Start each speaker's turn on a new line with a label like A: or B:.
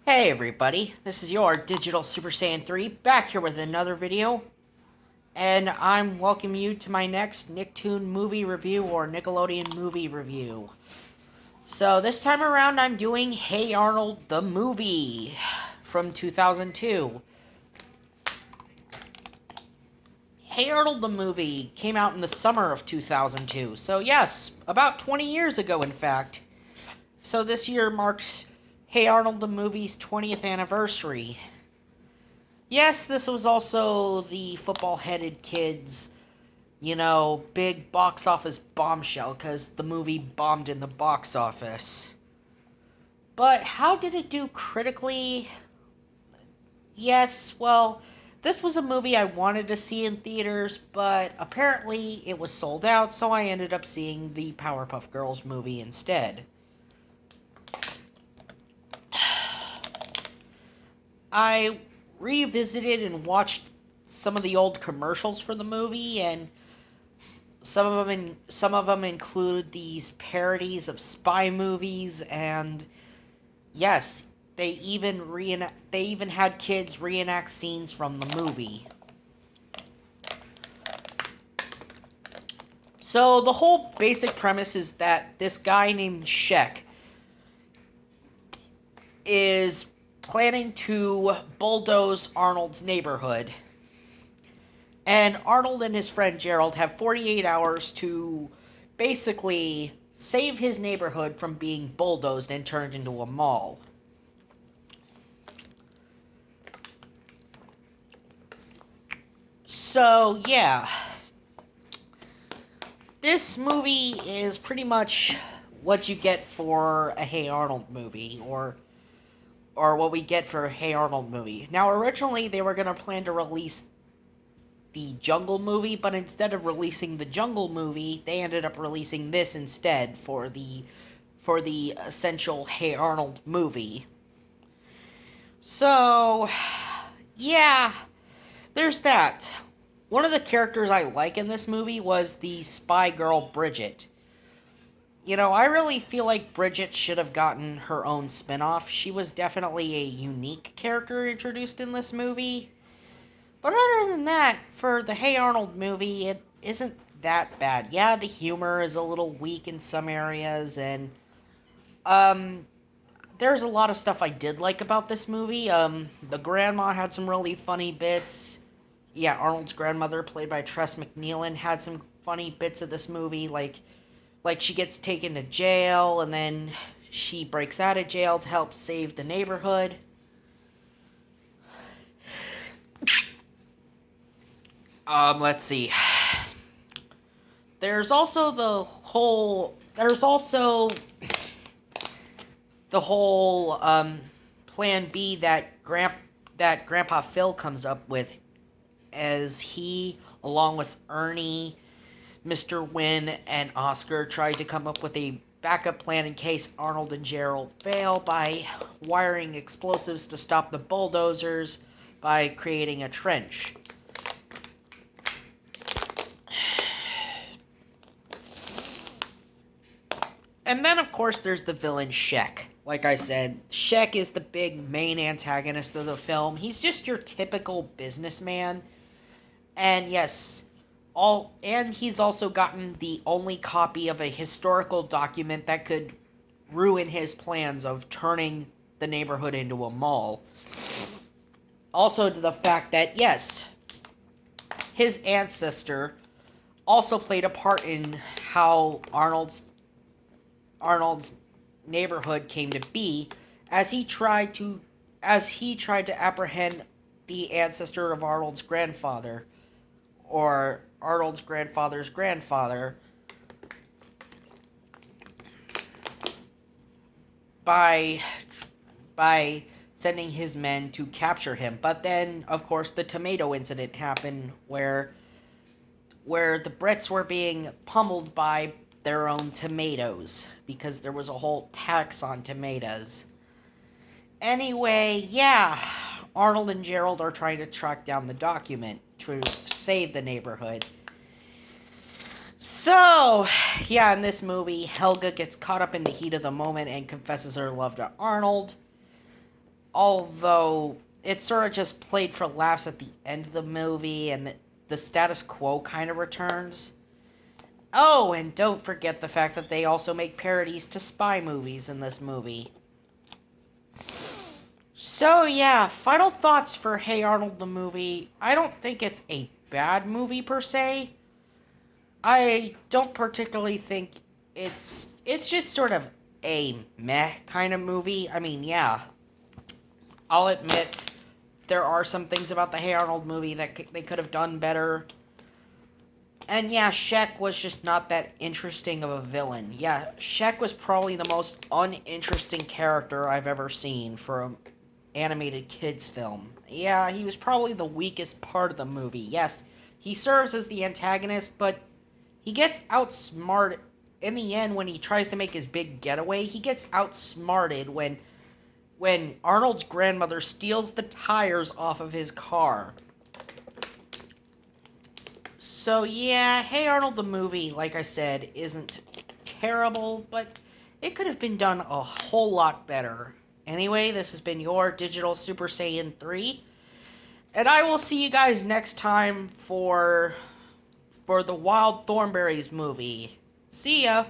A: Hey everybody, this is your Digital Super Saiyan 3 back here with another video, and I'm welcoming you to my next Nicktoon movie review or Nickelodeon movie review. So this time around I'm doing Hey Arnold the Movie from 2002. Hey Arnold the Movie came out in the summer of 2002, so yes, about 20 years ago in fact. So this year marks Hey Arnold the Movie's 20th anniversary. Yes, this was also the football-headed kids, big box office bombshell because the movie bombed in the box office. But how did it do critically? Yes, well, this was a movie I wanted to see in theaters, but apparently it was sold out, so I ended up seeing the Powerpuff Girls movie instead. I revisited and watched some of the old commercials for the movie, and some of them include these parodies of spy movies, and yes, they even had kids reenact scenes from the movie. So the whole basic premise is that this guy named Shek is planning to bulldoze Arnold's neighborhood. And Arnold and his friend Gerald have 48 hours to basically save his neighborhood from being bulldozed and turned into a mall. So, yeah. This movie is pretty much what you get for a Hey Arnold movie, or what we get for a Hey Arnold movie. Now, originally, they were going to plan to release the Jungle movie, but instead of releasing the Jungle movie, they ended up releasing this instead for the essential Hey Arnold movie. So, yeah, there's that. One of the characters I like in this movie was the spy girl Bridget. I really feel like Bridget should have gotten her own spin-off. She was definitely a unique character introduced in this movie. But other than that, for the Hey Arnold movie, it isn't that bad. Yeah, the humor is a little weak in some areas, and there's a lot of stuff I did like about this movie. The grandma had some really funny bits. Yeah, Arnold's grandmother, played by Tress MacNeillan, had some funny bits of this movie, like she gets taken to jail, and then she breaks out of jail to help save the neighborhood. Let's see. There's also the whole Plan B that Grandpa Phil comes up with, as he, along with Ernie, Mr. Wynn, and Oscar, tried to come up with a backup plan in case Arnold and Gerald fail by wiring explosives to stop the bulldozers by creating a trench. And then, of course, there's the villain Shek. Like I said, Shek is the big main antagonist of the film. He's just your typical businessman. And yes, he's also gotten the only copy of a historical document that could ruin his plans of turning the neighborhood into a mall. Also to the fact that, yes, his ancestor also played a part in how Arnold's neighborhood came to be, as he tried to apprehend the ancestor of Arnold's grandfather, or Arnold's grandfather's grandfather, by sending his men to capture him. But then, of course, the tomato incident happened, where the Brits were being pummeled by their own tomatoes, because there was a whole tax on tomatoes. Anyway, yeah, Arnold and Gerald are trying to track down the document to save the neighborhood. So, yeah, in this movie, Helga gets caught up in the heat of the moment and confesses her love to Arnold. although it sort of just played for laughs at the end of the movie, and the status quo kind of returns. Oh, and don't forget the fact that they also make parodies to spy movies in this movie. So yeah, final thoughts for Hey Arnold the Movie. I don't think it's a bad movie per se. I don't particularly think it's just sort of a meh kind of movie. I mean, yeah, I'll admit there are some things about the Hey Arnold movie that they could have done better. And yeah, Shek was just not that interesting of a villain. Yeah, Shek was probably the most uninteresting character I've ever seen for an animated kids film. Yeah, he was probably the weakest part of the movie. Yes, he serves as the antagonist, but he gets outsmarted in the end when he tries to make his big getaway. He gets outsmarted when Arnold's grandmother steals the tires off of his car. So yeah, Hey Arnold the Movie, like I said, isn't terrible, but it could have been done a whole lot better. Anyway, this has been your Digital Super Saiyan 3, and I will see you guys next time for the Wild Thornberrys movie. See ya!